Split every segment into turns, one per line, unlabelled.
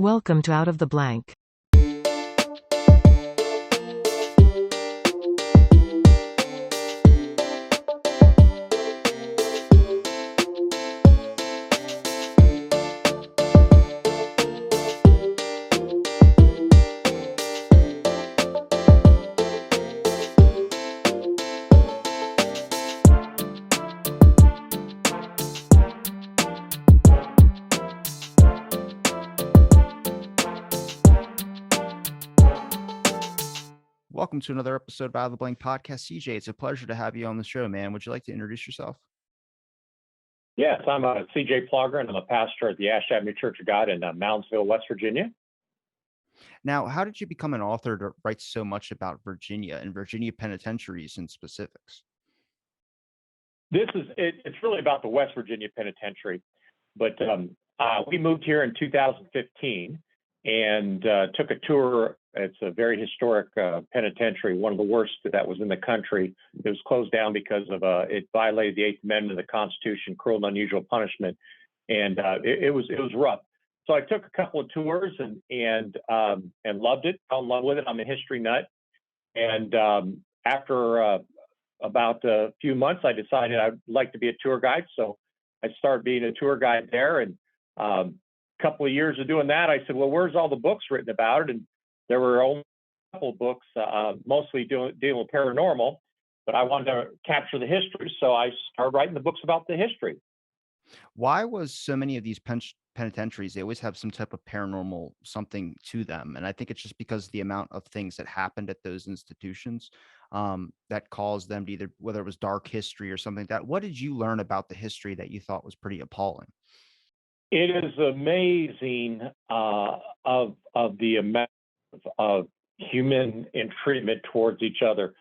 Welcome to Out of the Blank.
Welcome to another episode of Out of the Blank podcast. CJ, it's a pleasure to have you on the show, man. Would you like to introduce yourself?
Yes, I'm CJ Plogger, and I'm a pastor at the Ash Avenue Church of God in Moundsville, West Virginia.
Now, how did you become an author to write so much about Virginia and Virginia penitentiaries in specifics?
It's really about the West Virginia Penitentiary, but we moved here in 2015 and took a tour. It's a very historic penitentiary, one of the worst that was in the country. It was closed down because of it violated the Eighth Amendment of the Constitution, cruel and unusual punishment, and it was rough. So I took a couple of tours and loved it. Fell in love with it. I'm a history nut, and after about a few months, I decided I'd like to be a tour guide. So I started being a tour guide there, and a couple of years of doing that, I said, well, where's all the books written about it? And there were only a couple of books, mostly dealing with paranormal, but I wanted to capture the history. So I started writing the books about the history.
Why was so many of these penitentiaries, they always have some type of paranormal something to them? And I think it's just because the amount of things that happened at those institutions that caused them to either, whether it was dark history or something like that. What did you learn about the history that you thought was pretty appalling?
It is amazing of the amount of human treatment towards each other.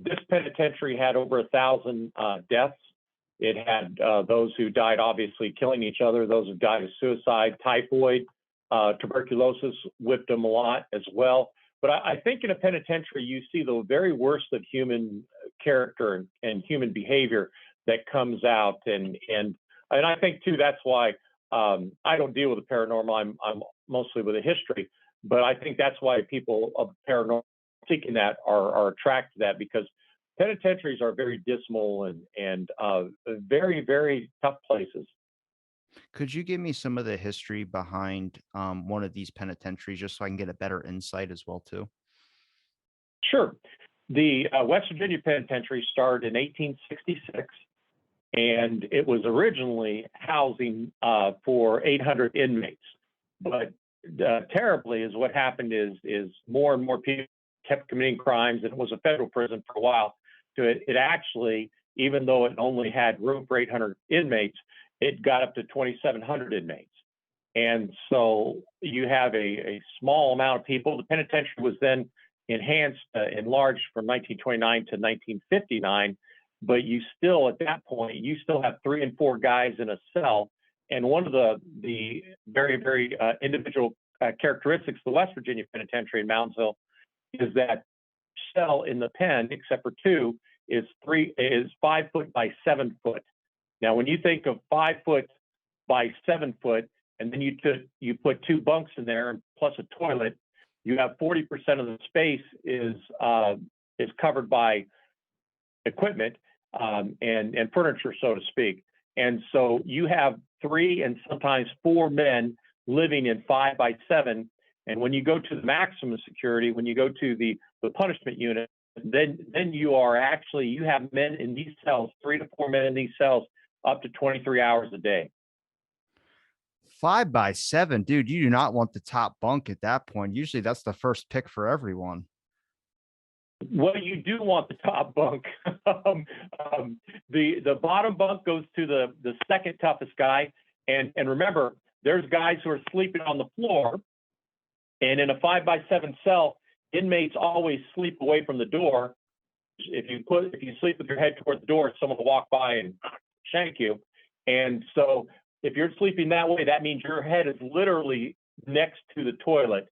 This penitentiary had over 1,000 deaths. It had those who died, obviously, killing each other, those who died of suicide, typhoid, tuberculosis whipped them a lot as well. But I think in a penitentiary, you see the very worst of human character and human behavior that comes out. And I think, too, that's why I don't deal with the paranormal. I'm mostly with the history. But I think that's why people of paranormal seeking that are attracted to that, because penitentiaries are very dismal and very, very tough places.
Could you give me some of the history behind one of these penitentiaries just so I can get a better insight as well, too?
Sure. The West Virginia Penitentiary started in 1866, and it was originally housing for 800 inmates. But terribly is what happened is more and more people kept committing crimes, and it was a federal prison for a while. So it actually, even though it only had room for 800 inmates, it got up to 2,700 inmates. And so you have a small amount of people. The penitentiary was then enhanced, enlarged from 1929 to 1959, but you still, at that point, you still have 3 and 4 guys in a cell. And one of the very, very individual characteristics of the West Virginia Penitentiary in Moundsville is that cell in the pen, except for 2, is 5 foot by 7 foot. Now, when you think of 5 foot by 7 foot, and then you put 2 bunks in there plus a toilet, you have 40% of the space is covered by equipment and furniture, so to speak. And so you have 3 and sometimes 4 men living in 5 by 7. And when you go to the maximum security, when you go to the punishment unit, then you have men in these cells, 3 to 4 men in these cells, up to 23 hours a day.
5 by 7, dude, you do not want the top bunk at that point. Usually that's the first pick for everyone.
Well, you do want the top bunk. The bottom bunk goes to the second toughest guy. And remember, there's guys who are sleeping on the floor. And in a 5 by 7 cell, inmates always sleep away from the door. If you sleep with your head toward the door, someone will walk by and shank you. And so if you're sleeping that way, that means your head is literally next to the toilet.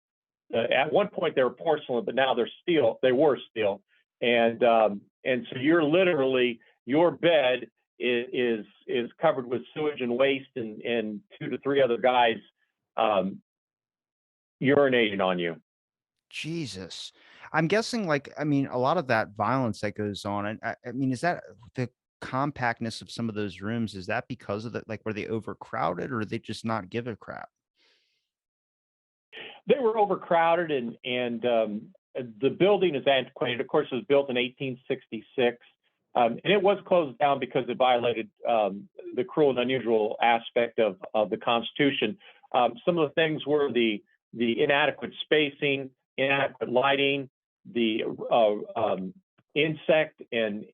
At one point they were porcelain, but now they were steel. And so you're literally, your bed is covered with sewage and waste, and 2 to 3 other guys urinating on you.
Jesus. I'm guessing, like, I mean, a lot of that violence that goes on, and I mean, is that the compactness of some of those rooms? Is that because of the like, were they overcrowded or they just not give a crap?
They were overcrowded, and the building is antiquated. Of course, it was built in 1866, and it was closed down because it violated the cruel and unusual aspect of the Constitution. Some of the things were the inadequate spacing, inadequate lighting, the insect and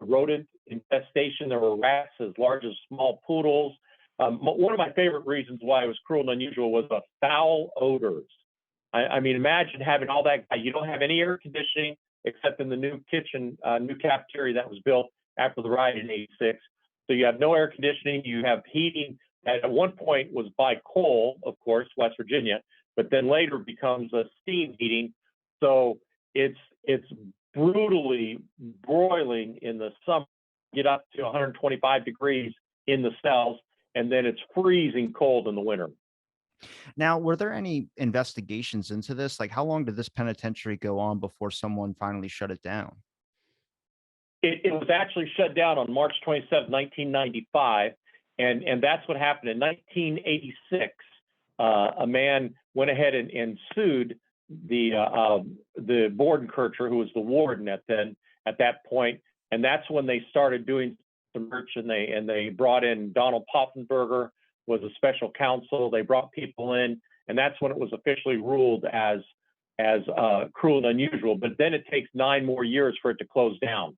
rodent infestation. There were rats as large as small poodles. One of my favorite reasons why it was cruel and unusual was the foul odors. I mean, imagine having all that. You don't have any air conditioning except in the new kitchen, new cafeteria that was built after the riot in '86. So you have no air conditioning. You have heating that at one point was by coal, of course, West Virginia, but then later becomes a steam heating. So it's brutally broiling in the summer, get up to 125 degrees in the cells, and then it's freezing cold in the winter.
Now, were there any investigations into this? Like, how long did this penitentiary go on before someone finally shut it down?
It was actually shut down on March 27, 1995, and that's what happened in 1986. A man went ahead and sued the Bordenkircher, who was the warden at that point, and that's when they started doing some search, and they brought in Donald Poffenberger was a special counsel. They brought people in, and that's when it was officially ruled as cruel and unusual. But then it takes 9 more years for it to close down.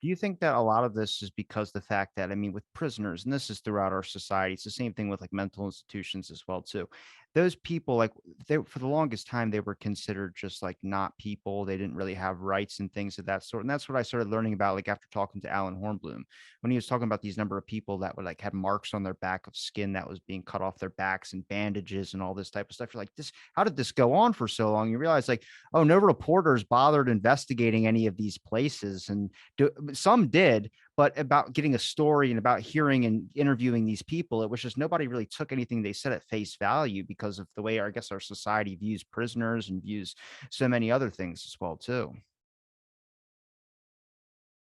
Do you think that a lot of this is because the fact that, I mean, with prisoners, and this is throughout our society, it's the same thing with like mental institutions as well too. Those people, like, they for the longest time they were considered just like not people. They didn't really have rights and things of that sort. And that's what I started learning about, like after talking to Alan Hornbloom, when he was talking about these number of people that would like had marks on their back of skin that was being cut off their backs and bandages and all this type of stuff. You're like, this, how did this go on for so long? You realize like, oh, no reporters bothered investigating any of these places, and some did, but about getting a story and about hearing and interviewing these people, it was just nobody really took anything they said at face value because of the way I guess our society views prisoners and views so many other things as well too.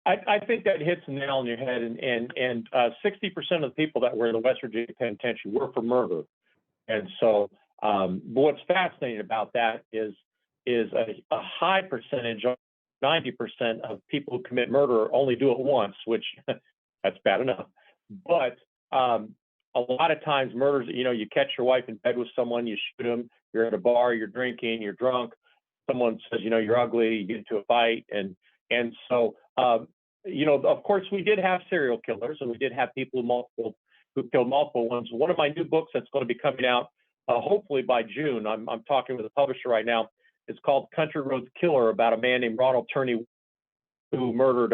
I think that hits the nail on your head, and 60% of the people that were in the West Virginia Penitentiary were for murder. And so, what's fascinating about that is a high percentage, 90% of people who commit murder only do it once, which that's bad enough. But a lot of times, murders, you catch your wife in bed with someone, you shoot them, you're at a bar, you're drinking, you're drunk, someone says, you're ugly, you get into a fight, and so of course, we did have serial killers, and we did have people who killed multiple ones. One of my new books that's going to be coming out, hopefully by June. I'm talking with a publisher right now. It's called Country Roads Killer, about a man named Ronald Turney who murdered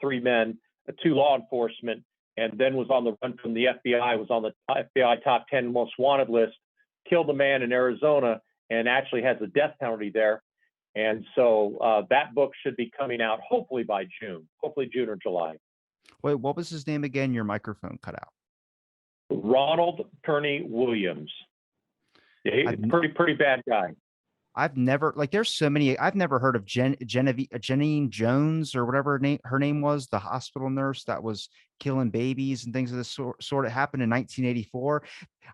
3 men, 2 law enforcement, and then was on the run from the FBI. Was on the FBI top 10 most wanted list. Killed a man in Arizona, and actually has a death penalty there. And so that book should be coming out hopefully by June, hopefully June or July.
Wait, what was his name again? Your microphone cut out.
Ronald Turney Williams. Yeah,
I've
pretty bad guy.
I've never like there's so many. I've never heard of Genevieve Janine Jones or whatever her name was, the hospital nurse that was killing babies and things of this sort. It happened in 1984.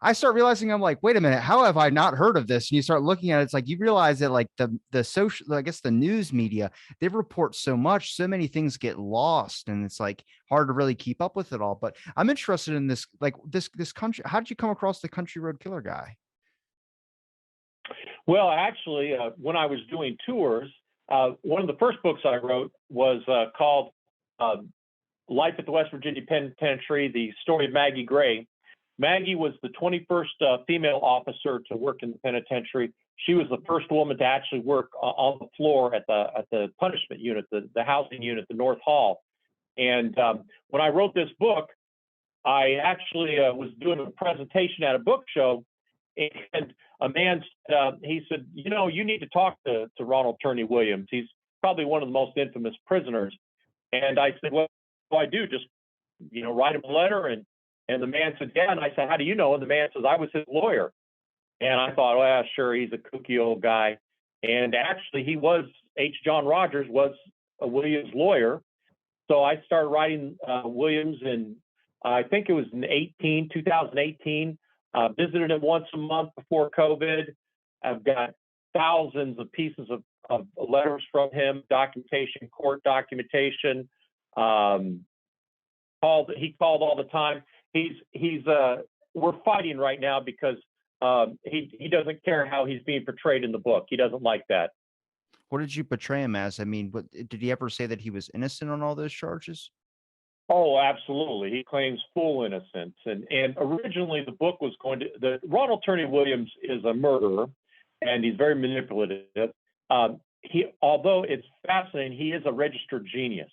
I start realizing I'm like, wait a minute, how have I not heard of this? And you start looking at it, it's like you realize that like the social, I guess the news media, they report so much, so many things get lost, and it's like hard to really keep up with it all. But I'm interested in this, like this country. How did you come across the Country Road Killer guy?
Well, actually, when I was doing tours, one of the first books I wrote was called uh, Life at the West Virginia Penitentiary, The Story of Maggie Gray. Maggie was the 21st female officer to work in the penitentiary. She was the first woman to actually work on the floor at the punishment unit, the housing unit, the North Hall. And when I wrote this book, I actually was doing a presentation at a book show, and a man he said, you need to talk to Ronald Turney Williams. He's probably one of the most infamous prisoners. And I said, well, I do, just write him a letter. And the man said, yeah. And I said, how do you know? And the man says, I was his lawyer. And I thought, well, sure, he's a kooky old guy. And actually, he was, H. John Rogers was a Williams lawyer. So I started writing Williams, and I think it was in 2018. Visited him once a month before COVID. I've got thousands of pieces of letters from him, documentation, court documentation. He called all the time. We're fighting right now because he doesn't care how he's being portrayed in the book. He doesn't like that.
What did you portray him as? I mean, what did he ever say that he was innocent on all those charges?
Oh, absolutely. He claims full innocence. And originally the book was Ronald Turney Williams is a murderer, and he's very manipulative. Although it's fascinating, he is a registered genius.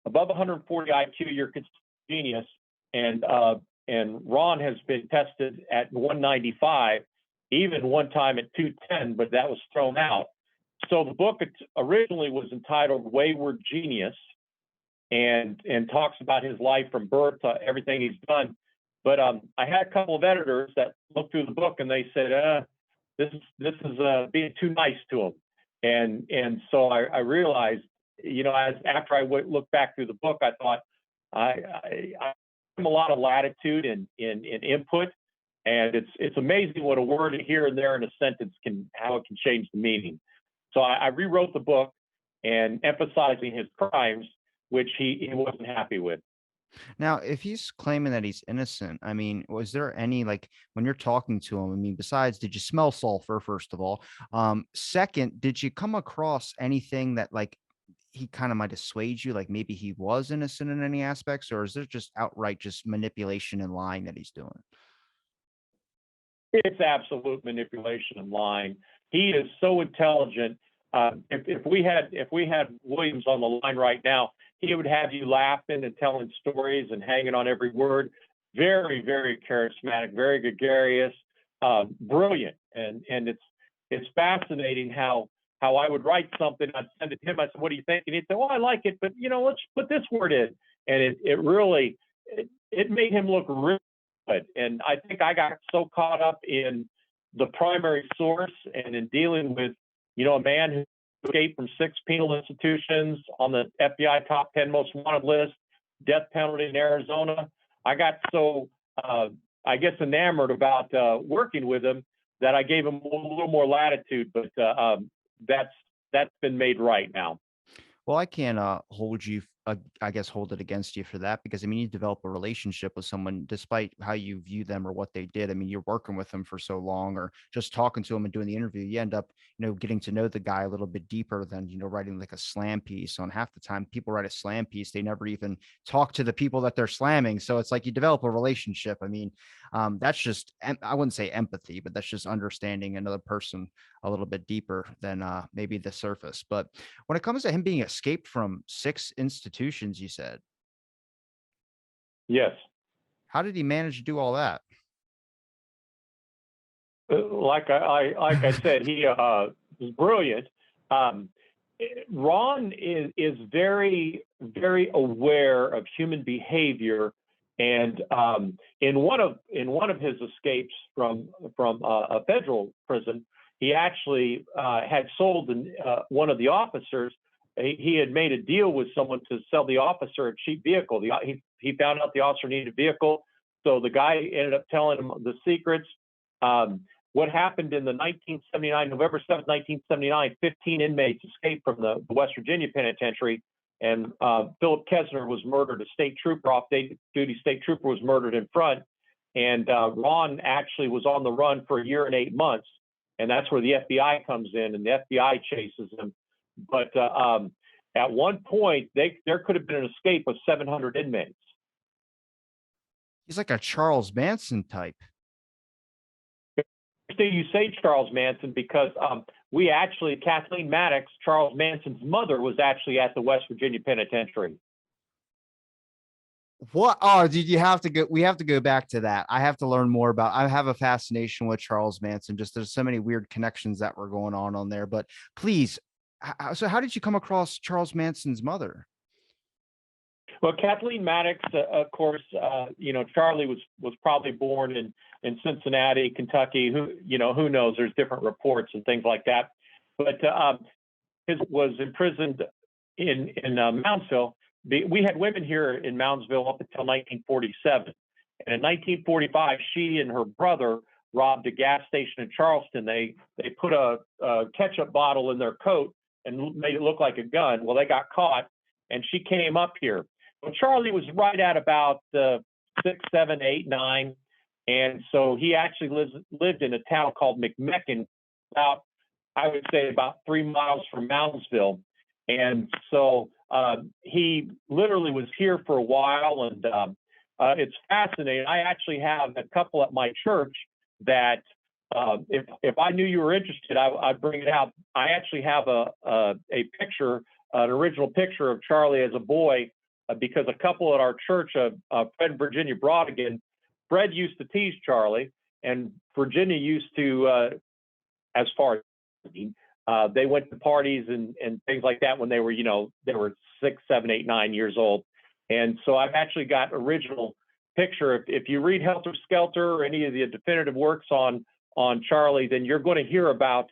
Above 140 IQ, you're considered genius, and Ron has been tested at 195, even one time at 210, but that was thrown out. So the book originally was entitled Wayward Genius, and talks about his life from birth to everything he's done. But I had a couple of editors that looked through the book, and they said, this is being too nice to him. And so I realized, after I looked back through the book, I thought I give him a lot of latitude in input, and it's amazing what a word here and there in a sentence how it can change the meaning. So I rewrote the book and emphasizing his crimes, which he wasn't happy with.
Now, if he's claiming that he's innocent, I mean, was there any, like, when you're talking to him, I mean, besides, did you smell sulfur, first of all? Second, did you come across anything that, like, he kind of might have swayed you, like maybe he was innocent in any aspects, or is there just outright just manipulation and lying that he's doing?
It's absolute manipulation and lying. He is so intelligent. If we had Williams on the line right now, he would have you laughing and telling stories and hanging on every word. Very, very charismatic, very gregarious, brilliant, and it's fascinating how I would write something, I'd send it to him. I said, "What do you think?" And he'd say, "Well, I like it, but let's put this word in." And it really made him look really good. And I think I got so caught up in the primary source and in dealing with a man who escaped from 6 penal institutions on the FBI top 10 most wanted list, death penalty in Arizona. I got so, I guess, enamored about working with him that I gave him a little more latitude, but that's been made right now.
Well, I can't hold you, I guess, hold it against you for that, because I mean, you develop a relationship with someone despite how you view them or what they did. I mean, you're working with them for so long, or just talking to them and doing the interview. You end up, getting to know the guy a little bit deeper than, writing like a slam piece. On half the time, people write a slam piece, they never even talk to the people that they're slamming. So it's like you develop a relationship. I mean, that's just, I wouldn't say empathy, but that's just understanding another person a little bit deeper than maybe the surface. But when it comes to him being escaped from 6 institutions, you said,
Yes.
how did he manage to do all that?
Like I said, he is brilliant. Ron is very, very aware of human behavior, and in one of his escapes from a federal prison, he actually had sold one of the officers. He had made a deal with someone to sell the officer a cheap vehicle. He found out the officer needed a vehicle, so the guy ended up telling him the secrets. What happened in the November 7th, 1979, 15 inmates escaped from the West Virginia Penitentiary, and Philip Kessner was murdered. A state trooper, off-duty state trooper, was murdered in front, and Ron actually was on the run for 1 year and 8 months, and that's where the FBI comes in, and the FBI chases him. But at one point, there could have been an escape of 700 inmates.
He's like a Charles Manson type.
You say Charles Manson because Kathleen Maddox, Charles Manson's mother, was actually at the West Virginia Penitentiary.
What? Oh, did you have to go? We have to go back to that. I have to learn more about. I have a fascination with Charles Manson. Just there's so many weird connections that were going on there. But please, so how did you come across Charles Manson's mother?
Well, Kathleen Maddox, of course, Charlie was probably born in Cincinnati, Kentucky. Who knows? There's different reports and things like that. But his was imprisoned in Moundsville. We had women here in Moundsville up until 1947. And in 1945, she and her brother robbed a gas station in Charleston. They put a ketchup bottle in their coat and made it look like a gun. Well, they got caught, and she came up here. Well, Charlie was right at about 6, 7, 8, 9, and so he actually lived in a town called McMecken, I would say about 3 miles from Moundsville. And so he literally was here for a while, and it's fascinating. I actually have a couple at my church that if I knew you were interested, I'd bring it out. I actually have a picture, an original picture of Charlie as a boy, because a couple at our church, Fred and Virginia Brodigan, Fred used to tease Charlie, and Virginia used to, as far as they went to parties and things like that when they were 6, 7, 8, 9 years old. And so I've actually got original picture. If you read Helter Skelter or any of the definitive works on Charlie, then you're going to hear about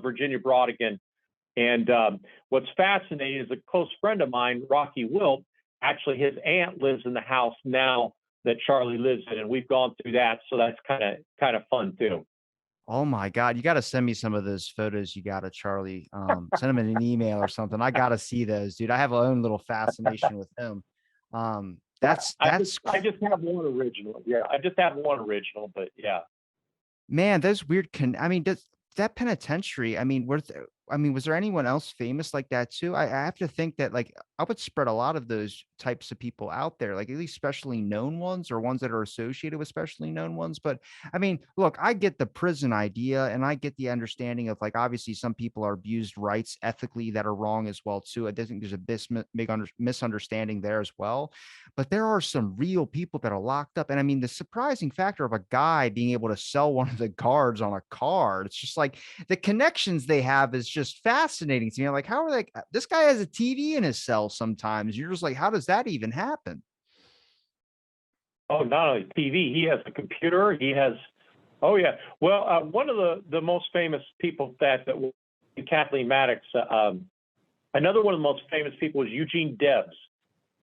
Virginia Brodigan. And what's fascinating is a close friend of mine, Rocky Wilt, actually his aunt lives in the house now that Charlie lives in, and we've gone through that, so that's kind of fun too.
Oh my God, you got to send me some of those photos you got of Charlie. Send him in an email or something. I got to see those, dude. I have my own little fascination with him. That's
I just have one original. Yeah, I just have one original, but yeah.
Man, those weird I mean, does that penitentiary, was there anyone else famous like that too? I have to think that like I would spread a lot of those types of people out there, like at least specially known ones or ones that are associated with specially known ones. But I mean, look, I get the prison idea and I get the understanding of like obviously some people are abused rights ethically that are wrong as well too. I think there's a big misunderstanding there as well. But there are some real people that are locked up. And I mean, the surprising factor of a guy being able to sell one of the guards on a card, it's just like the connections they have is just fascinating to me. I'm like, how are they? This guy has a TV in his cell sometimes. You're just like, how does that even happen?
Oh, not only TV, he has a computer. He has, oh yeah. Well, one of the most famous people that Kathleen Maddox. Another one of the most famous people is Eugene Debs.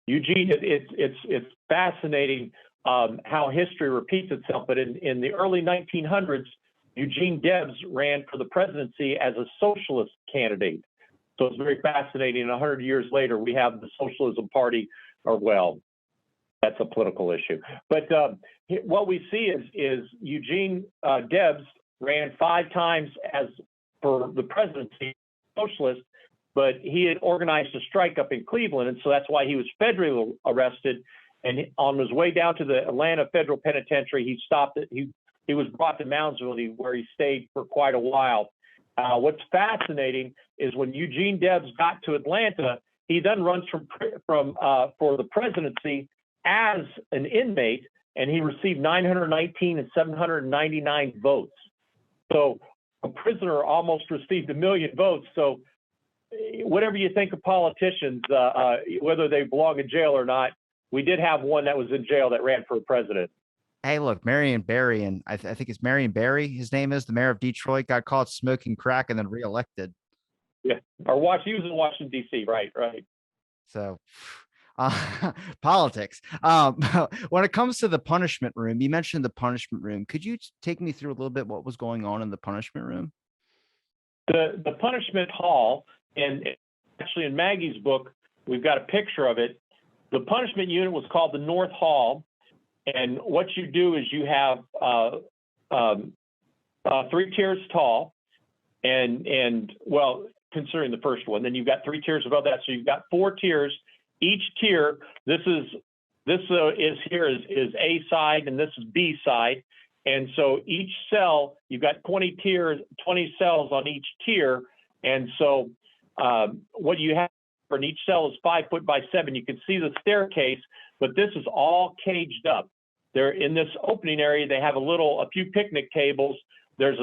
Eugene, it's fascinating how history repeats itself. But in the early 1900s, Eugene Debs ran for the presidency as a socialist candidate. So it's very fascinating. 100 years later, we have the Socialism Party, or well, that's a political issue. But what we see is Eugene Debs ran 5 times for the presidency, socialist, but he had organized a strike up in Cleveland, and so that's why he was federally arrested. And on his way down to the Atlanta Federal Penitentiary, he stopped it. He was brought to Moundsville, where he stayed for quite a while. What's fascinating is when Eugene Debs got to Atlanta, he then runs for the presidency as an inmate, and he received 919 and 799 votes. So a prisoner almost received 1 million votes. So whatever you think of politicians, whether they belong in jail or not, we did have one that was in jail that ran for president.
Hey, look, Marion Barry, and I think it's Marion Barry. His name is the mayor of Detroit, got caught smoking crack and then reelected.
Yeah, he was in Washington D.C. Right.
So, politics. When it comes to the punishment room, you mentioned the punishment room. Could you take me through a little bit what was going on in the punishment room?
The punishment hall, and actually in Maggie's book, we've got a picture of it. The punishment unit was called the North Hall. And what you do is you have 3 tiers tall, and well, considering the first one, then you've got 3 tiers above that, so you've got 4 tiers. Each tier, this is A side, and this is B side, and so each cell, you've got 20 cells on each tier, and so what you have for each cell is 5 foot by 7. You can see the staircase, but this is all caged up. They're in this opening area. They have a few picnic tables. This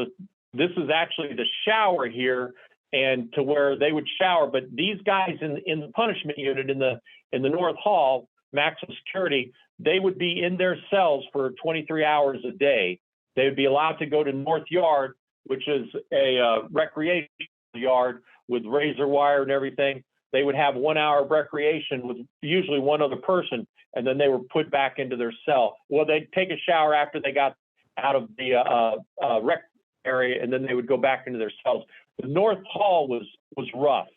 is actually the shower here, and to where they would shower. But these guys in the punishment unit in the North Hall, maximum security, they would be in their cells for 23 hours a day. They would be allowed to go to North Yard, which is a recreation yard with razor wire and everything. They would have 1 hour of recreation with usually one other person, and then they were put back into their cell. Well, they'd take a shower after they got out of the rec area, and then they would go back into their cells. The North Hall was rough.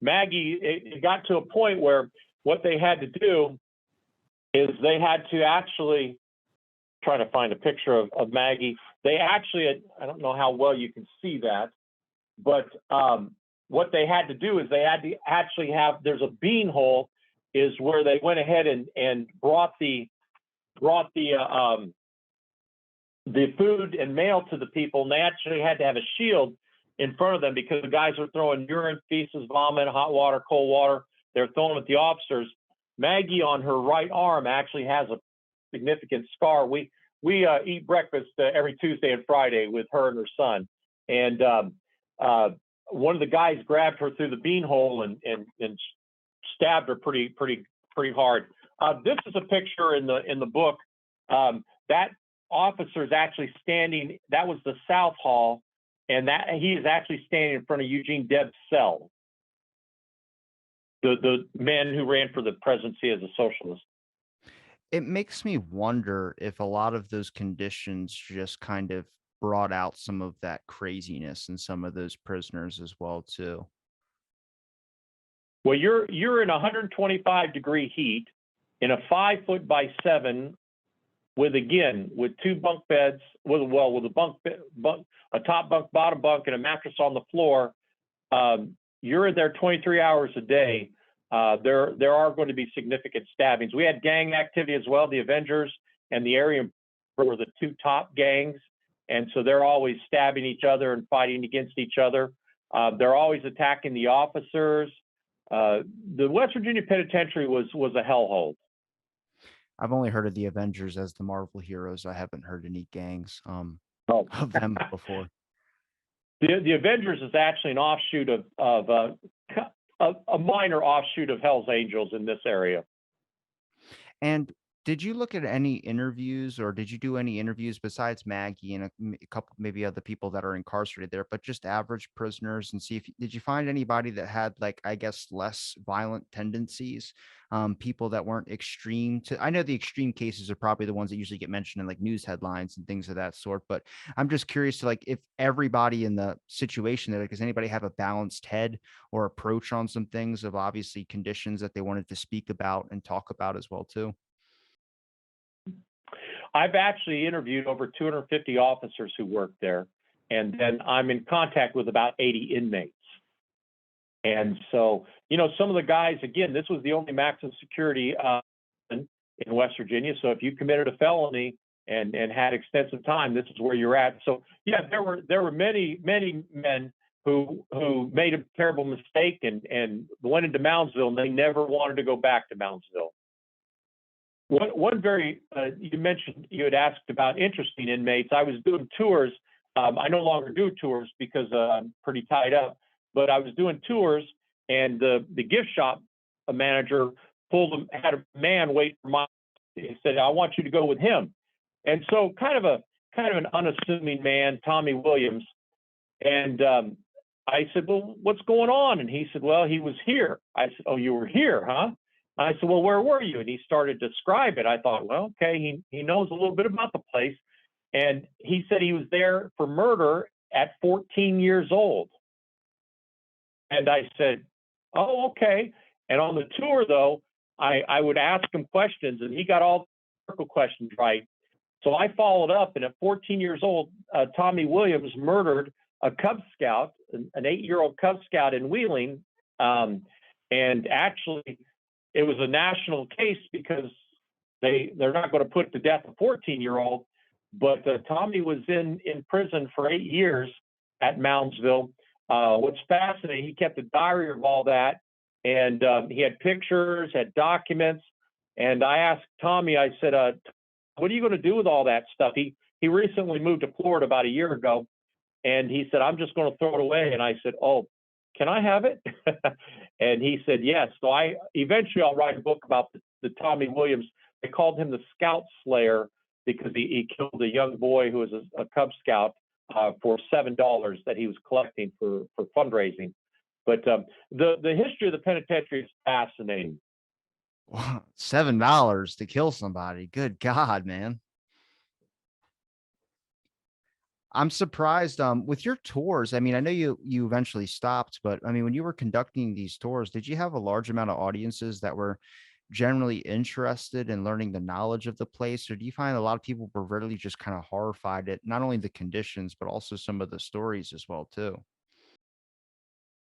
Maggie, it got to a point where what they had to do is they had to actually, trying to find a picture of Maggie. They actually, I don't know how well you can see that, but what they had to do is they had to actually have, there's a bean hole is where they went ahead and brought the food and mail to the people, and they actually had to have a shield in front of them because the guys were throwing urine, feces, vomit, hot water, cold water. They're throwing them at the officers. Maggie on her right arm actually has a significant scar. We eat breakfast every Tuesday and Friday with her and her son, and one of the guys grabbed her through the bean hole and stabbed her pretty hard. This is a picture in the book. That officer is actually standing. That was the South Hall, and that he is actually standing in front of Eugene Debs' cell. The man who ran for the presidency as a socialist.
It makes me wonder if a lot of those conditions just kind of brought out some of that craziness in some of those prisoners as well too.
Well, you're in 125-degree heat in a 5 foot by 7 with two bunk beds with a top bunk, bottom bunk, and a mattress on the floor. You're in there 23 hours a day. There are going to be significant stabbings. We had gang activity as well. The Avengers and the Aryan were the two top gangs, and so they're always stabbing each other and fighting against each other. They're always attacking the officers. The West Virginia Penitentiary was a hellhole.
I've only heard of the Avengers as the Marvel heroes. I haven't heard any gangs of them before.
The Avengers is actually an offshoot of a minor offshoot of Hell's Angels in this area.
And did you look at any interviews, or did you do any interviews besides Maggie and a couple, maybe other people that are incarcerated there, but just average prisoners, and see if did you find anybody that had, like, I guess, less violent tendencies, people that weren't extreme to, I know the extreme cases are probably the ones that usually get mentioned in like news headlines and things of that sort, but I'm just curious to, like, if everybody in the situation there, does anybody have a balanced head or approach on some things of obviously conditions that they wanted to speak about and talk about as well too?
I've actually interviewed over 250 officers who work there, and then I'm in contact with about 80 inmates. And so, some of the guys, again, this was the only maximum security in West Virginia. So if you committed a felony and had extensive time, this is where you're at. So yeah, there were many men who made a terrible mistake and went into Moundsville, and they never wanted to go back to Moundsville. One very, you had asked about interesting inmates. I was doing tours. I no longer do tours because I'm pretty tied up, but I was doing tours, and the gift shop manager had a man wait for my, he said, I want you to go with him. And so kind of an unassuming man, Tommy Williams. And I said, well, what's going on? And he said, well, he was here. I said, oh, you were here, huh? I said, well, where were you? And he started to describe it. I thought, well, okay, he knows a little bit about the place. And he said he was there for murder at 14 years old. And I said, oh, okay. And on the tour, though, I would ask him questions, and he got all the questions right. So I followed up, and at 14 years old, Tommy Williams murdered a Cub Scout, an 8-year-old Cub Scout in Wheeling. And actually, it was a national case because they're not going to put to death a 14-year-old, but Tommy was in prison for 8 years at Moundsville. What's fascinating, he kept a diary of all that, and he had pictures, had documents. And I asked Tommy, I said, what are you going to do with all that stuff? He recently moved to Florida about a year ago, And he said, I'm just going to throw it away. And I said, oh, can I have it? And he said, yes. So I'll write a book about the Tommy Williams. They called him the Scout Slayer because he killed a young boy who was a Cub Scout for $7 that he was collecting for fundraising. But the history of the penitentiary is fascinating.
Wow, $7 to kill somebody. Good God, man. I'm surprised, with your tours. I mean, I know you eventually stopped, but I mean, when you were conducting these tours, did you have a large amount of audiences that were generally interested in learning the knowledge of the place, or do you find a lot of people were really just kind of horrified at not only the conditions but also some of the stories as well too?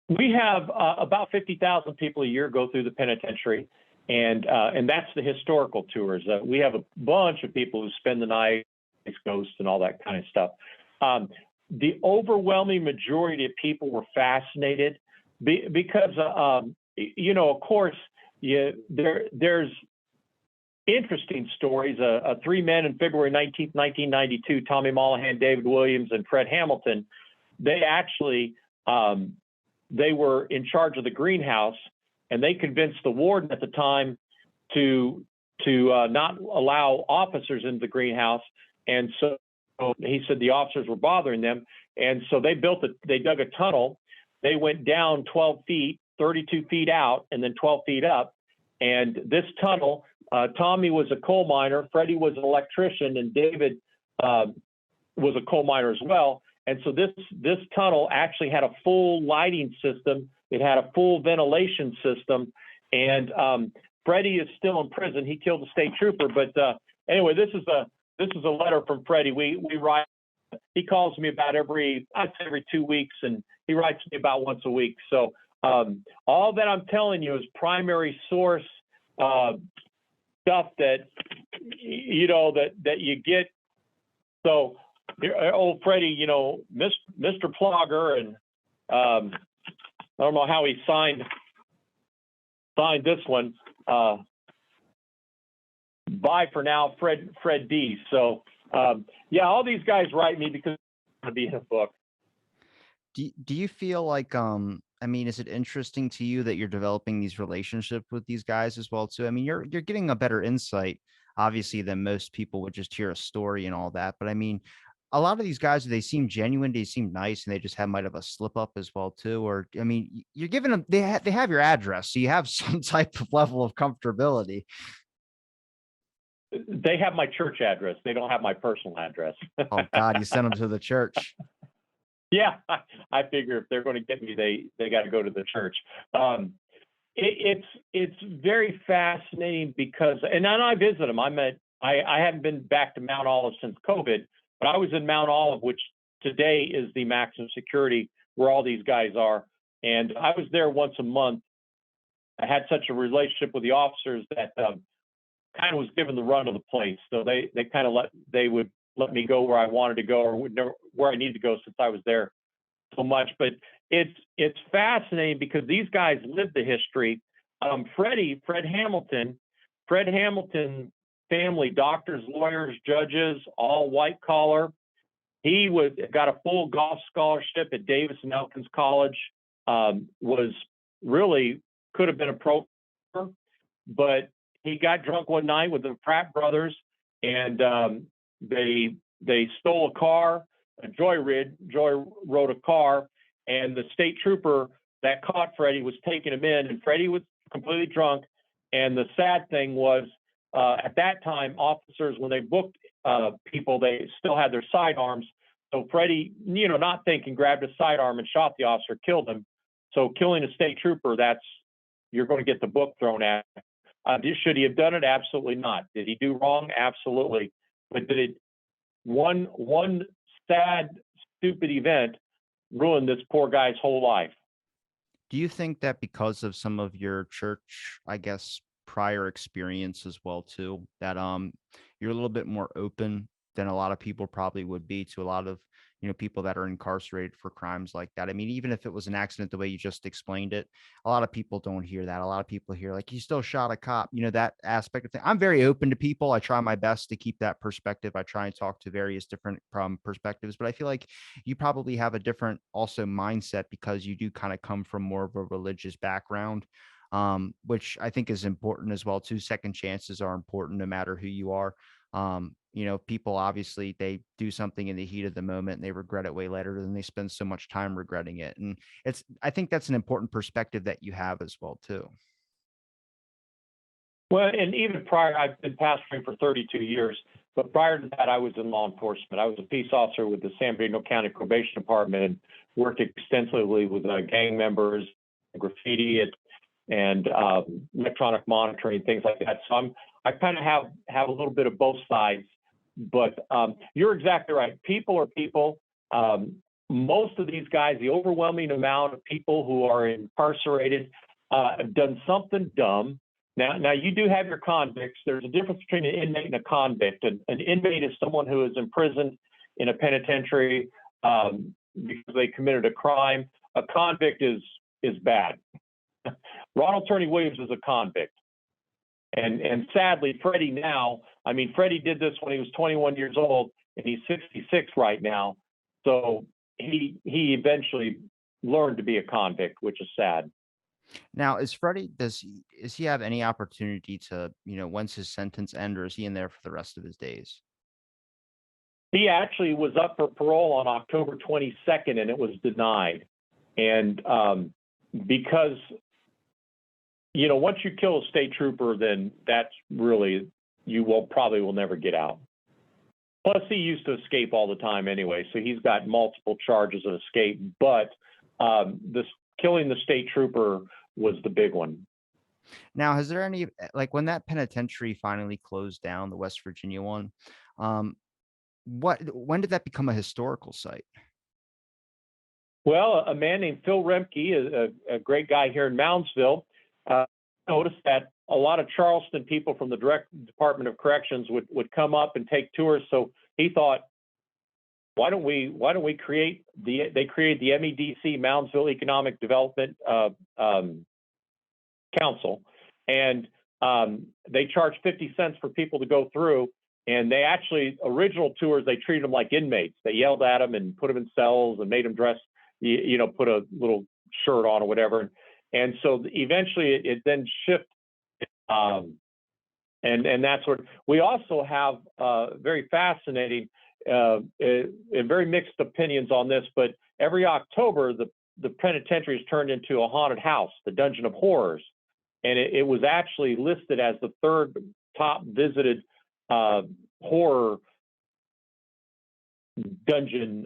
We have about 50,000 people a year go through the penitentiary, and that's the historical tours. We have a bunch of people who spend the night, ghosts, and all that kind of stuff. The overwhelming majority of people were fascinated because, of course, there's interesting stories. Three men in February 19th, 1992, Tommy Mollahan, David Williams, and Fred Hamilton, they actually they were in charge of the greenhouse, and they convinced the warden at the time to not allow officers into the greenhouse. And so he said the officers were bothering them, and so they dug a tunnel. They went down 12 feet, 32 feet out, and then 12 feet up. And this tunnel, Tommy was a coal miner, Freddie was an electrician, and David was a coal miner as well. And so this tunnel actually had a full lighting system. It had a full ventilation system. And Freddie is still in prison. He killed a state trooper. But anyway, this is a letter from Freddie. We write. He calls me about every 2 weeks, and he writes me about once a week. So all that I'm telling you is primary source stuff that that you get. So old Freddie, Mr. Plogger, and I don't know how he signed this one. Bye for now, Fred D. So yeah, all these guys write me because it's going to be in a book.
Do you feel like, I mean, is it interesting to you that you're developing these relationships with these guys as well too? I mean, you're getting a better insight, obviously, than most people would just hear a story and all that. But I mean, a lot of these guys, they seem genuine, they seem nice, and they just might have a slip up as well too. Or I mean, you're giving them they have your address, so you have some type of level of comfortability.
They have my church address. They don't have my personal address.
Oh God, you sent them to the church.
Yeah, I figure if they're going to get me, they got to go to the church. It's very fascinating because, and then I visit them. I haven't been back to Mount Olive since COVID, but I was in Mount Olive, which today is the maximum security where all these guys are, and I was there once a month. I had such a relationship with the officers that kind of was given the run of the place. So they would let me go where I wanted to go or where I needed to go since I was there so much. But it's fascinating because these guys lived the history. Fred Hamilton family, doctors, lawyers, judges, all white collar. He got a full golf scholarship at Davis and Elkins College. Was really could have been a pro, but he got drunk one night with the Pratt brothers, and they stole a car, Joy rode a car, and the state trooper that caught Freddie was taking him in, and Freddie was completely drunk. And the sad thing was, at that time, officers, when they booked people, they still had their sidearms. So Freddie, not thinking, grabbed a sidearm and shot the officer, killed him. So killing a state trooper, you're going to get the book thrown at. Should he have done it? Absolutely not. Did he do wrong? Absolutely. But did it one sad, stupid event ruin this poor guy's whole life?
Do you think that because of some of your church, I guess, prior experience as well too, that you're a little bit more open than a lot of people probably would be to a lot of, people that are incarcerated for crimes like that. I mean, even if it was an accident, the way you just explained it, a lot of people don't hear that. A lot of people hear like, you still shot a cop, that aspect of thing. I'm very open to people. I try my best to keep that perspective. I try and talk to various different perspectives, but I feel like you probably have a different also mindset because you do kind of come from more of a religious background, which I think is important as well too. Second chances are important no matter who you are. People obviously they do something in the heat of the moment and they regret it way later than they spend so much time regretting it. And I think that's an important perspective that you have as well too.
Well, and even prior, I've been pastoring for 32 years, but prior to that, I was in law enforcement. I was a peace officer with the San Bernardino County Probation Department and worked extensively with gang members, graffiti, and electronic monitoring, things like that. So I kind of have a little bit of both sides. But you're exactly right. People are people. Most of these guys, the overwhelming amount of people who are incarcerated, have done something dumb. Now you do have your convicts. There's a difference between an inmate and a convict. An inmate is someone who is imprisoned in a penitentiary because they committed a crime. A convict is bad. Ronald Turney Williams is a convict. And sadly, Freddie now, I mean, Freddie did this when he was 21 years old, and he's 66 right now. So he eventually learned to be a convict, which is sad.
Now, is he have any opportunity to, once his sentence ends, or is he in there for the rest of his days?
He actually was up for parole on October 22nd, and it was denied. And because, once you kill a state trooper, then that's really, probably will never get out. Plus, he used to escape all the time anyway, so he's got multiple charges of escape. But killing the state trooper was the big one.
Now, has there any, like when that penitentiary finally closed down, the West Virginia one, when did that become a historical site?
Well, a man named Phil Remke, a great guy here in Moundsville, noticed that a lot of Charleston people from the Department of Corrections would come up and take tours. So he thought, why don't we create they created the MEDC, Moundsville Economic Development Council, and they charged 50 cents for people to go through. And they actually, original tours, they treated them like inmates. They yelled at them and put them in cells and made them dress, put a little shirt on or whatever. And so eventually it then shifted. And that's what we also have very fascinating and very mixed opinions on this. But every October, the penitentiary is turned into a haunted house, the Dungeon of Horrors. And it was actually listed as the third top visited horror dungeon,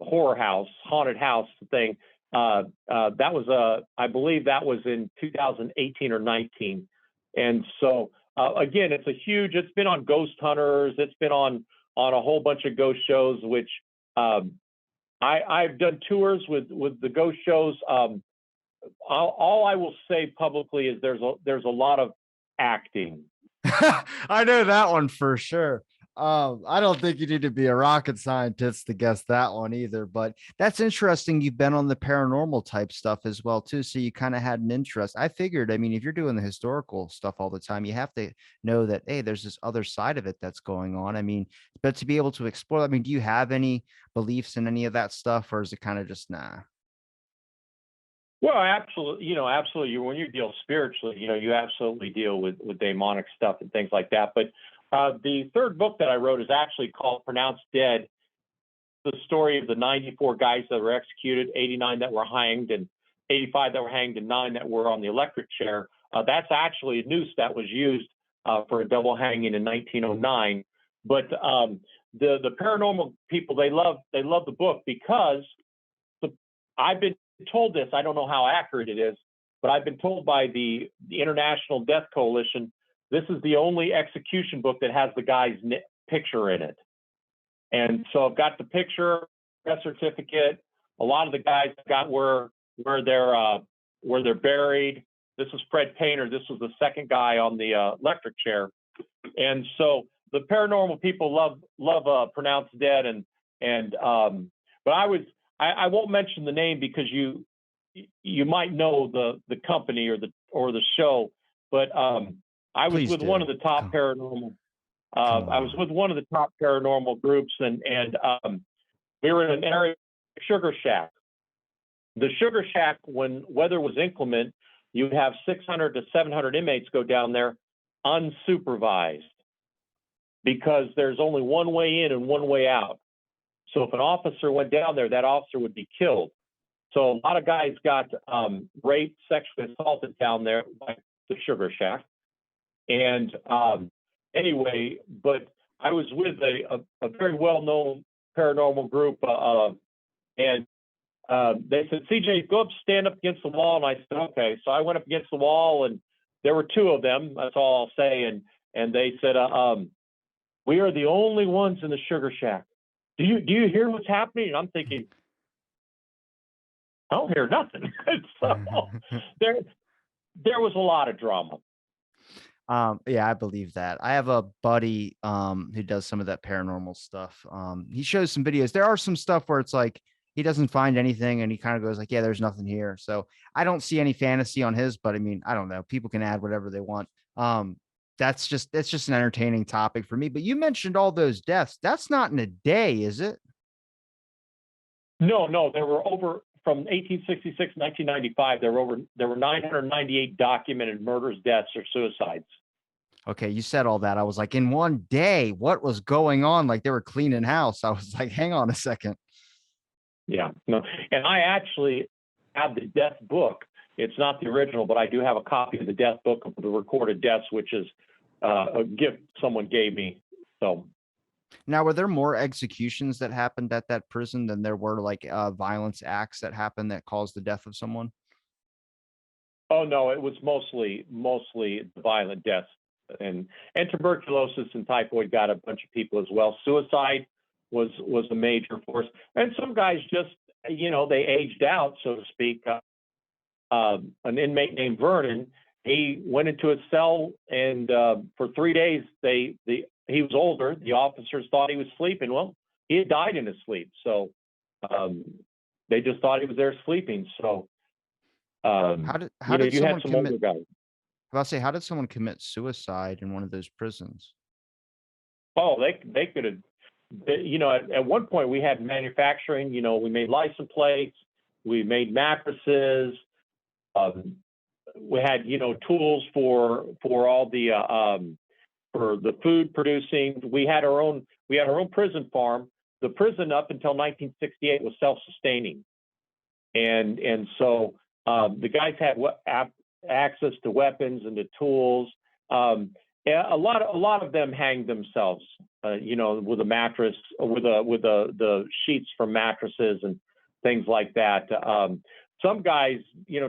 horror house, haunted house thing. That was I believe that was in 2018 or 19. And so again, it's been on Ghost Hunters. It's been on a whole bunch of ghost shows, which I've done tours with the ghost shows. All I will say publicly is there's a lot of acting.
I know that one for sure. I don't think you need to be a rocket scientist to guess that one either, but that's interesting. You've been on the paranormal type stuff as well too, so you kind of had an interest. I figured, I mean, if you're doing the historical stuff all the time, you have to know that, hey, there's this other side of it that's going on. I mean, but to be able to explore, I mean, do you have any beliefs in any of that stuff, or is it kind of just nah?
Well, absolutely. Absolutely. When you deal spiritually, you absolutely deal with demonic stuff and things like that. But the third book that I wrote is actually called Pronounced Dead, the story of the 94 guys that were executed, 89 that were hanged, and 85 that were hanged, and 9 that were on the electric chair. That's actually a noose that was used for a double hanging in 1909. But the paranormal people, they love the book because I've been told this. I don't know how accurate it is, but I've been told by the International Death Coalition, this is the only execution book that has the guy's picture in it. And so I've got the picture, death certificate. A lot of the guys got where they're buried. This is Fred Painter. This was the second guy on the electric chair. And so the paranormal people love pronounced dead, and but I won't mention the name because you might know the company or the show, but I was
Please
with one
do.
of the top paranormal.
Come
I was
on.
with one of the top paranormal groups, and we were in an area sugar shack. The sugar shack, when weather was inclement, you would have 600 to 700 inmates go down there unsupervised because there's only one way in and one way out. So if an officer went down there, that officer would be killed. So a lot of guys got raped, sexually assaulted down there, like the sugar shack. And anyway, but I was with a very well-known paranormal group, and they said, CJ, go up, stand up against the wall. And I said, okay. So I went up against the wall, and there were two of them. That's all I'll say. And they said, we are the only ones in the sugar shack. Do you hear what's happening? And I'm thinking, I don't hear nothing. So there was a lot of drama.
Yeah, I believe that. I have a buddy who does some of that paranormal stuff. He shows some videos. There are some stuff where it's like he doesn't find anything and he kind of goes like, yeah, there's nothing here. So I don't see any fantasy on his, but I mean, I don't know. People can add whatever they want. That's just an entertaining topic for me. But you mentioned all those deaths. That's not in a day, is it?
No, there were over from 1866 to 1995. There were 998 documented murders, deaths, or suicides.
Okay, you said all that. I was like, in one day, what was going on? Like they were cleaning house. I was like, hang on a second.
Yeah, no, and I actually have the death book. It's not the original, but I do have a copy of the death book of the recorded deaths, which is a gift someone gave me. So,
Now, were there more executions that happened at that prison than there were like violence acts that happened that caused the death of someone?
oh no, it was mostly the violent deaths, and tuberculosis and typhoid got a bunch of people as well. Suicide was a major force, and some guys just they aged out, so to speak. An inmate named Vernon, he went into his cell, and for 3 days he was older. The officers thought he was sleeping. Well, he had died in his sleep, so um, they just thought he was there sleeping. So
How did
you had
someone
some older
commit?
guys.
I'll say, how did someone commit suicide in one of those prisons?
Oh, they could have. At one point we had manufacturing. We made license plates, we made mattresses. Um, we had tools for all the for the food producing. We had our own prison farm. The prison up until 1968 was self-sustaining, and so the guys had access to weapons and to tools. Yeah, a lot of them hanged themselves, with a mattress, with the sheets from mattresses and things like that. Some guys,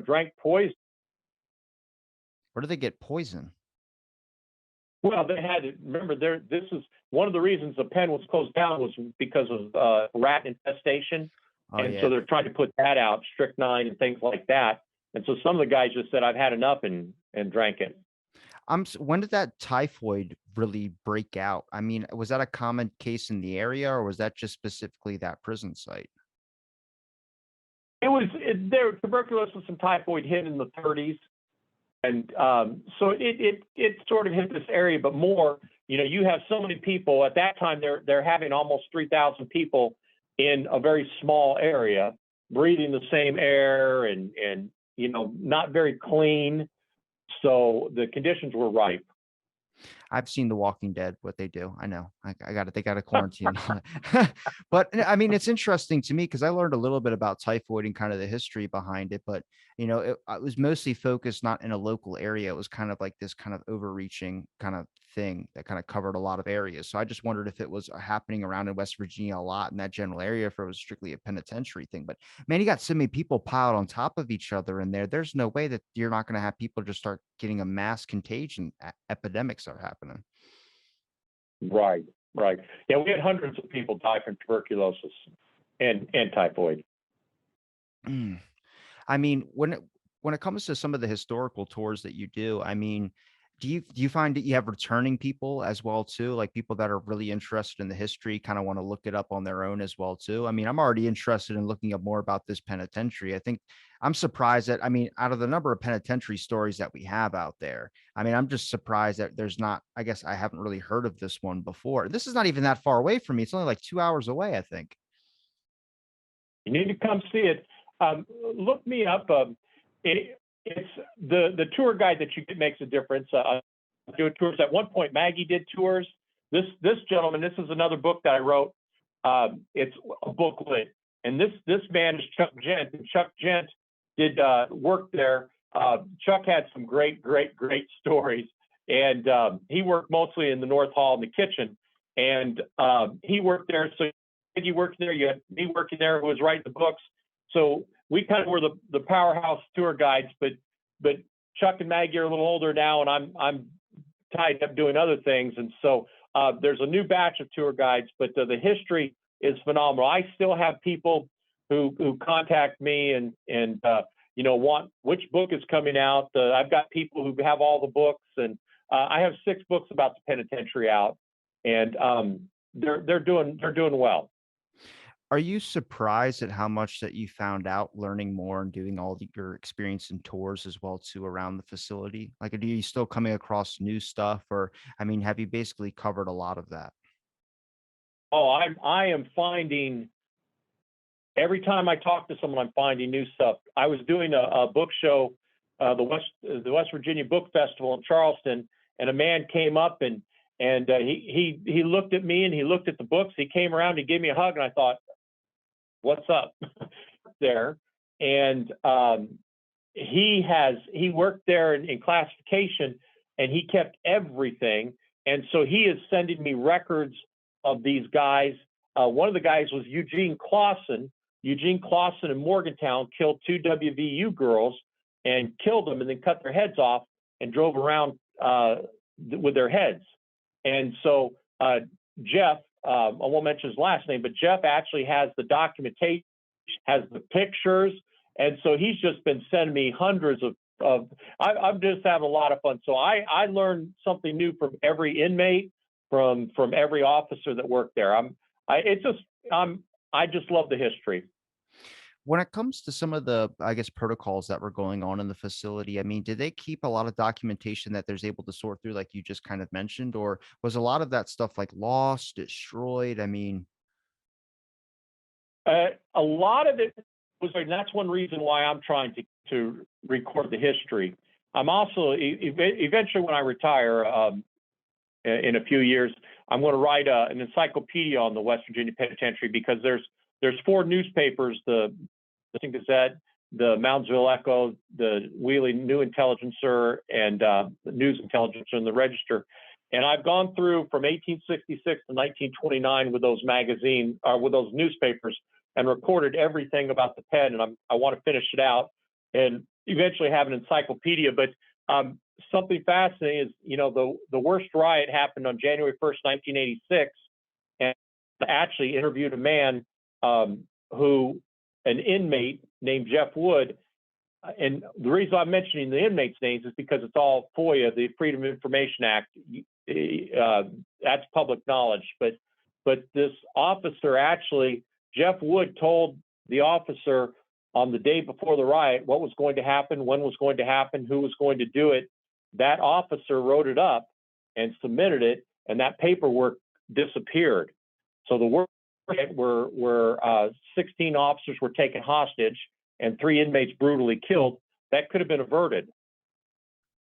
drank poison.
Where do they get poison?
Well, they had to remember there. This is one of the reasons the pen was closed down was because of rat infestation,
Oh
and
yeah.
so they're trying to put that out, strychnine and things like that. And so some of the guys just said, "I've had enough," and drank it.
When did that typhoid really break out? I mean, was that a common case in the area, or was that just specifically that prison site?
There tuberculosis and typhoid hit in the 30s, and so it sort of hit this area, but more. You have so many people at that time. They're having almost 3,000 people in a very small area, breathing the same air, and not very clean. So the conditions were ripe.
I've seen The Walking Dead, what they do. I know. I got it. They got a quarantine and all that. But I mean, it's interesting to me because I learned a little bit about typhoid and kind of the history behind it. But it was mostly focused not in a local area. It was kind of like this kind of overreaching kind of thing that kind of covered a lot of areas. So I just wondered if it was happening around in West Virginia a lot in that general area, if it was strictly a penitentiary thing. But man, you got so many people piled on top of each other in there. There's no way that you're not going to have people just start getting a mass contagion. Epidemics are happening.
Right, right. Yeah, we had hundreds of people die from tuberculosis and typhoid.
Mm. I mean, when it comes to some of the historical tours that you do, I mean, Do you find that you have returning people as well too, like people that are really interested in the history, kind of want to look it up on their own as well too? I mean, I'm already interested in looking up more about this penitentiary. I think I'm surprised that, I mean, out of the number of penitentiary stories that we have out there, I mean, I'm just surprised that there's not, I guess I haven't really heard of this one before. This is not even that far away from me. It's only like 2 hours away, I think.
You need to come see it. Look me up. It's the tour guide that you get makes a difference. Doing tours. At one point, Maggie did tours. This gentleman, this is another book that I wrote. It's a booklet, and this man is Chuck Gent, and Chuck Gent did work there. Chuck had some great stories, and he worked mostly in the North Hall in the kitchen, and he worked there. So you worked there. You had me working there, who was writing the books. So we kind of were the powerhouse tour guides, but Chuck and Maggie are a little older now, and I'm tied up doing other things. And so there's a new batch of tour guides, but the history is phenomenal. I still have people who contact me and want which book is coming out. I've got people who have all the books, and I have 6 books about the penitentiary out, and they're doing well.
Are you surprised at how much that you found out learning more and doing your experience and tours as well too around the facility? Like, are you still coming across new stuff, or I mean, have you basically covered a lot of that?
Oh, I am finding every time I talk to someone, I'm finding new stuff. I was doing a book show, the West Virginia Book Festival in Charleston, and a man came up and he looked at me and he looked at the books. He came around, he gave me a hug, and I thought, "What's up?" there. And he worked there in classification, and he kept everything. And so he is sending me records of these guys. One of the guys was Eugene Clausen. Eugene Clausen in Morgantown killed 2 WVU girls and killed them, and then cut their heads off and drove around with their heads. And so Jeff, I won't mention his last name, but Jeff actually has the documentation, has the pictures, and so he's just been sending me hundreds of. I'm just having a lot of fun. So I learned something new from every inmate, from every officer that worked there. I just love the history.
When it comes to some of the, I guess, protocols that were going on in the facility, I mean, did they keep a lot of documentation that there's able to sort through, like you just kind of mentioned, or was a lot of that stuff like lost, destroyed? I mean,
A lot of it was, and that's one reason why I'm trying to record the history. I'm also eventually, when I retire in a few years, I'm going to write an encyclopedia on the West Virginia Penitentiary, because there's 4 newspapers: the Washington Gazette, the Moundsville Echo, the Wheeling New Intelligencer, and the News Intelligencer, and the Register. And I've gone through from 1866 to 1929 with those with those newspapers, and recorded everything about the pen. And I want to finish it out and eventually have an encyclopedia. But something fascinating is, the worst riot happened on January 1st, 1986, and I actually interviewed a man an inmate named Jeff Wood. And the reason I'm mentioning the inmates' names is because it's all FOIA, the Freedom of Information Act. That's public knowledge. But this officer, actually, Jeff Wood told the officer on the day before the riot what was going to happen, when was going to happen, who was going to do it. That officer wrote it up and submitted it, and that paperwork disappeared. So the work where 16 officers were taken hostage and 3 inmates brutally killed, that could have been averted.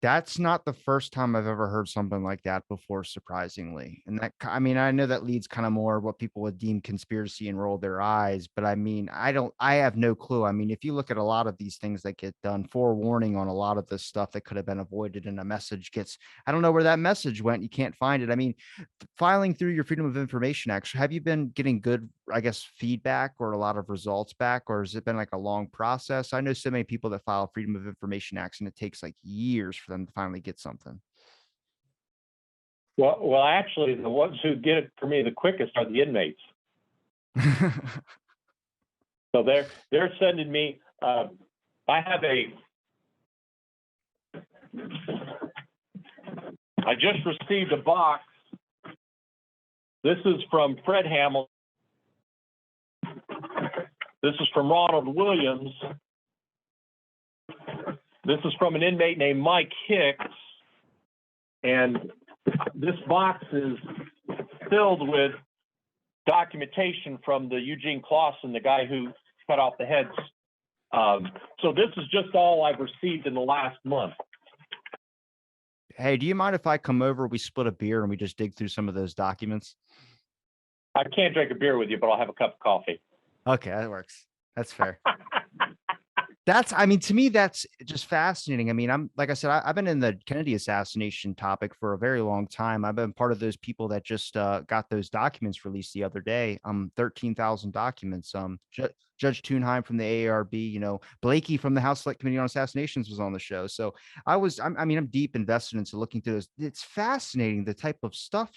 that's not the first time I've ever heard something like that before, surprisingly. And I mean, I know that leads kind of more what people would deem conspiracy and roll their eyes, but I mean, I have no clue. I mean, if you look at a lot of these things that get done, forewarning on a lot of this stuff that could have been avoided, and a message gets, I don't know where that message went. You can't find it. I mean, filing through your Freedom of Information Act, have you been getting good, I guess, feedback or a lot of results back, or has it been like a long process? I know so many people that file Freedom of Information Acts, and it takes like years for them to finally get something.
Well, actually, the ones who get it for me the quickest are the inmates. So they're sending me. I have I just received a box. This is from Fred Hamill. This is from Ronald Williams. This is from an inmate named Mike Hicks. And this box is filled with documentation from the Eugene Clausen, the guy who cut off the heads. So this is just all I've received in the last month.
Hey, do you mind if I come over, we split a beer, and we just dig through some of those documents?
I can't drink a beer with you, but I'll have a cup of coffee.
Okay, that works. That's fair. I mean, to me, that's just fascinating. I mean, like I said, I've been in the Kennedy assassination topic for a very long time. I've been part of those people that just got those documents released the other day. 13,000 documents. Judge Thunheim from the AARB, Blakey from the House Select Committee on Assassinations was on the show. So I'm deep invested into looking through this. It's fascinating, the type of stuff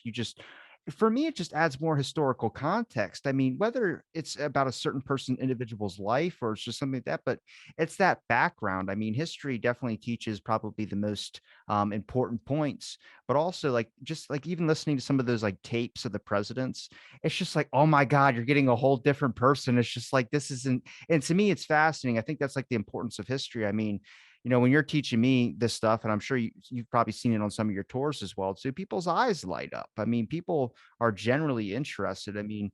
for me, it just adds more historical context. I mean, whether it's about a certain individual's life, or it's just something like that, but it's that background. I mean, history definitely teaches probably the most important points, but also just even listening to some of those tapes of the presidents, it's just like, oh my God, you're getting a whole different person. It's just like, this isn't, and to me, it's fascinating. I think that's the importance of history. I mean, when you're teaching me this stuff, and I'm sure you've probably seen it on some of your tours as well too, people's eyes light up. I mean, people are generally interested. I mean,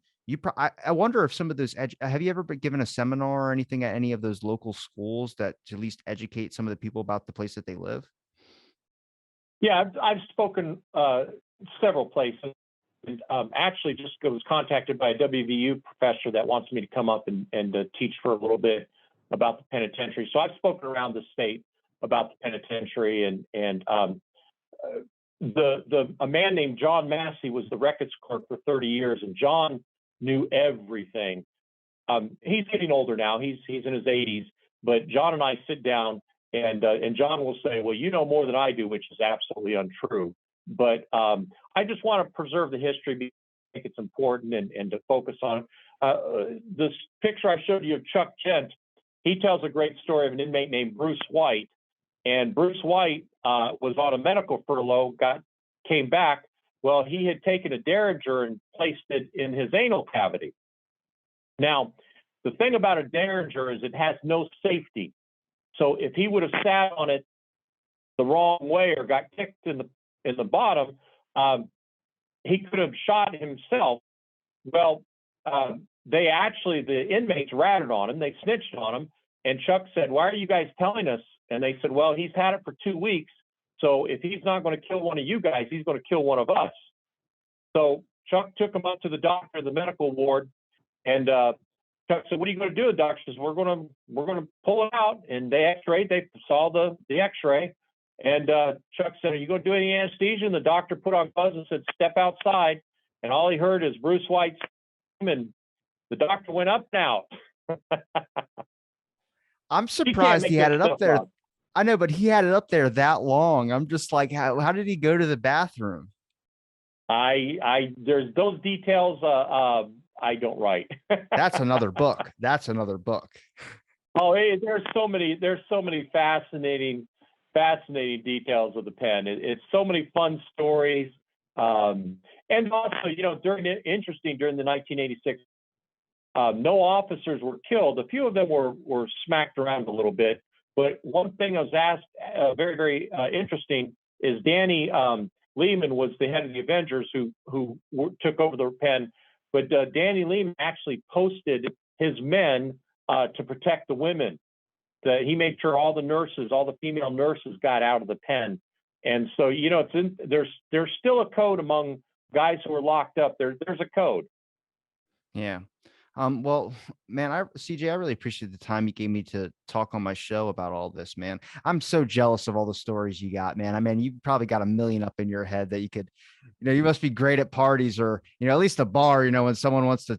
I wonder if some of those, have you ever been given a seminar or anything at any of those local schools that to at least educate some of the people about the place that they live?
Yeah, I've spoken several places. And actually just was contacted by a WVU professor that wants me to come up and teach for a little bit about the penitentiary. So I've spoken around the state about the penitentiary, and a man named John Massey was the records clerk for 30 years, and John knew everything. He's getting older now. He's in his 80s, but John and I sit down, and John will say, "Well, you know more than I do," which is absolutely untrue. But I just want to preserve the history because I think it's important and to focus on this picture I showed you of Chuck Gent. He tells a great story of an inmate named Bruce White. And Bruce White was on a medical furlough, came back. Well, he had taken a Derringer and placed it in his anal cavity. Now, the thing about a Derringer is it has no safety. So if he would have sat on it the wrong way or got kicked in the bottom, he could have shot himself. Well, the inmates ratted on him. They snitched on him. And Chuck said, "Why are you guys telling us?" And they said, "Well, he's had it for 2 weeks. So if he's not going to kill one of you guys, he's going to kill one of us." So Chuck took him up to the doctor, the medical ward. And Chuck said, "What are you going to do?" The doctor says, We're going to pull it out." And they x-rayed. They saw the x-ray. And Chuck said, "Are you going to do any anesthesia?" And the doctor put on gloves and said, "Step outside." And all he heard is Bruce White's name, and the doctor went up and out.
I'm surprised he had it up there.
Up.
I know, but he had it up there that long. I'm just like, how did he go to the bathroom?
There's those details. I don't write.
That's another book. That's another book.
Oh, hey, there's so many fascinating details of the pen. It's so many fun stories. And also, during the 1986, no officers were killed. A few of them were smacked around a little bit. But one thing I was asked, very, very interesting, is Danny Lehman was the head of the Avengers who took over the pen. But Danny Lehman actually posted his men to protect the women. He made sure all the female nurses got out of the pen. And so, there's still a code among guys who are locked up. There's a code.
Yeah. Well, man, CJ, I really appreciate the time you gave me to talk on my show about all this, man. I'm so jealous of all the stories you got, man. I mean, you probably got a million up in your head that you could, you must be great at parties or, at least a bar, when someone wants to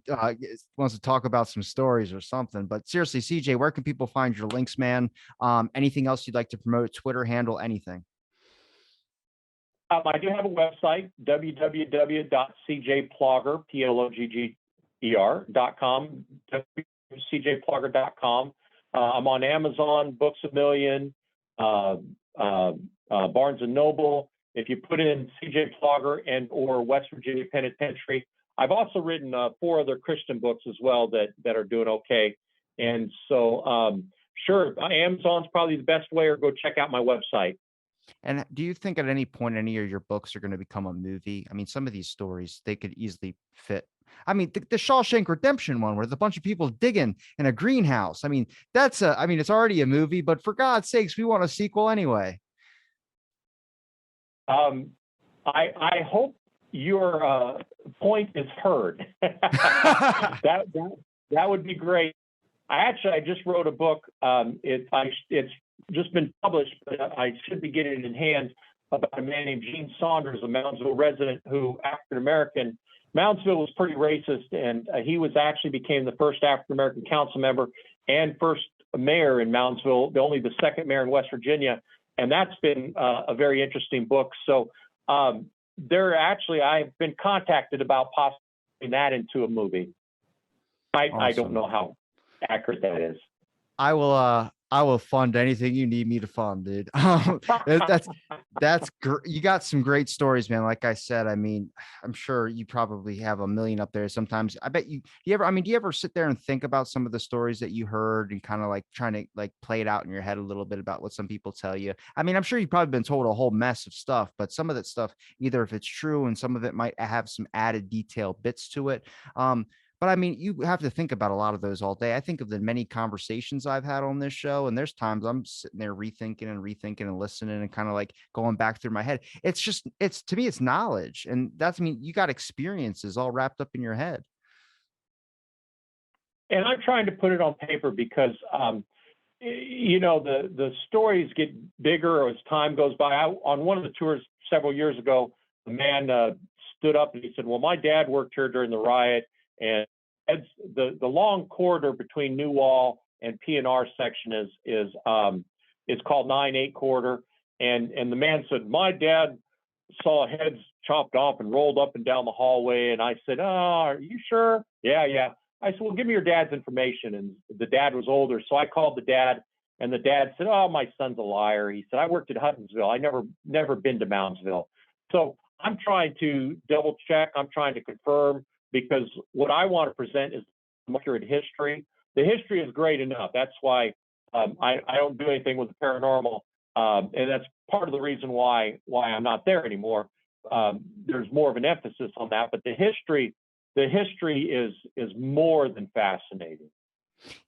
talk about some stories or something. But seriously, CJ, where can people find your links, man? Anything else you'd like to promote, Twitter handle, anything?
I do have a website, www.cjplogger, PLOGGER.com, cjplogger.com. I'm on Amazon, Books A Million, Barnes & Noble, If you put in CJ Plogger and or West Virginia Penitentiary, I've also written 4 other Christian books as well that are doing okay. And so, sure, Amazon's probably the best way, or go check out my website.
And do you think at any point any of your books are going to become a movie? I mean, some of these stories they could easily fit. I mean, the Shawshank Redemption one, where there's a bunch of people digging in a greenhouse. I mean, that's a. I mean, it's already a movie, but for God's sakes, we want a sequel anyway.
Um, I hope your point is heard. That would be great. I just wrote a book. It's just been published, but I should be getting it in hand, about a man named Gene Saunders, a Moundsville resident who African American. Moundsville was pretty racist, and he was actually became the first African American council member and first mayor in Moundsville, only the second mayor in West Virginia, and that's been a very interesting book. So I've been contacted about possibly putting that into a movie. I don't
Awesome.
know how accurate that is.
I will fund anything you need me to fund, dude. That's you got some great stories, man. Like I said, I mean, I'm sure you probably have a million up there. Sometimes I bet you ever, I mean, do you ever sit there and think about some of the stories that you heard and kind of like trying to like play it out in your head a little bit about what some people tell you? I mean, I'm sure you've probably been told a whole mess of stuff, but some of that stuff, either if it's true and some of it might have some added detail bits to it. But I mean, you have to think about a lot of those all day. I think of the many conversations I've had on this show, and there's times I'm sitting there rethinking and listening and kind of like going back through my head. It's just, it's to me, it's knowledge. And that's, I mean, you got experiences all wrapped up in your head.
And I'm trying to put it on paper because, the stories get bigger as time goes by. On one of the tours several years ago, the man stood up and he said, "Well, my dad worked here during the riot, and the long corridor between New Wall and P&R section is called 9-8 corridor." And the man said, "My dad saw heads chopped off and rolled up and down the hallway." And I said, "Oh, are you sure?" "Yeah, yeah." I said, "Well, give me your dad's information." And the dad was older, so I called the dad, and the dad said, "Oh, my son's a liar." He said, "I worked at Hutton'sville. I never been to Moundsville." So I'm trying to double check. I'm trying to confirm, because what I want to present is accurate history. The history is great enough. That's why I don't do anything with the paranormal, and that's part of the reason why I'm not there anymore. There's more of an emphasis on that, but the history is more than fascinating.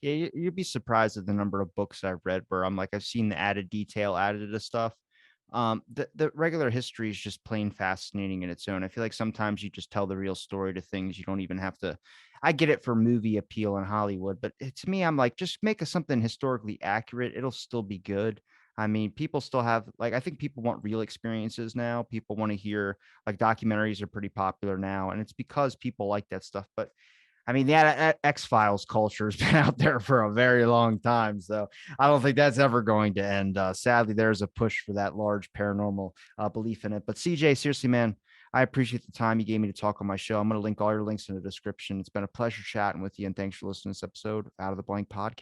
Yeah, you'd be surprised at the number of books I've read where I'm like, I've seen the added detail added to stuff. The regular history is just plain fascinating in its own. I feel like sometimes you just tell the real story to things you don't even have to. I get it for movie appeal in Hollywood, but to me, I'm like, just make something historically accurate. It'll still be good. I mean, people still have like, I think people want real experiences now. People want to hear like documentaries are pretty popular now, and it's because people like that stuff. But I mean, the X-Files culture has been out there for a very long time, so I don't think that's ever going to end. Sadly, there's a push for that large paranormal belief in it. But CJ, seriously, man, I appreciate the time you gave me to talk on my show. I'm going to link all your links in the description. It's been a pleasure chatting with you, and thanks for listening to this episode of Out of the Blank Podcast.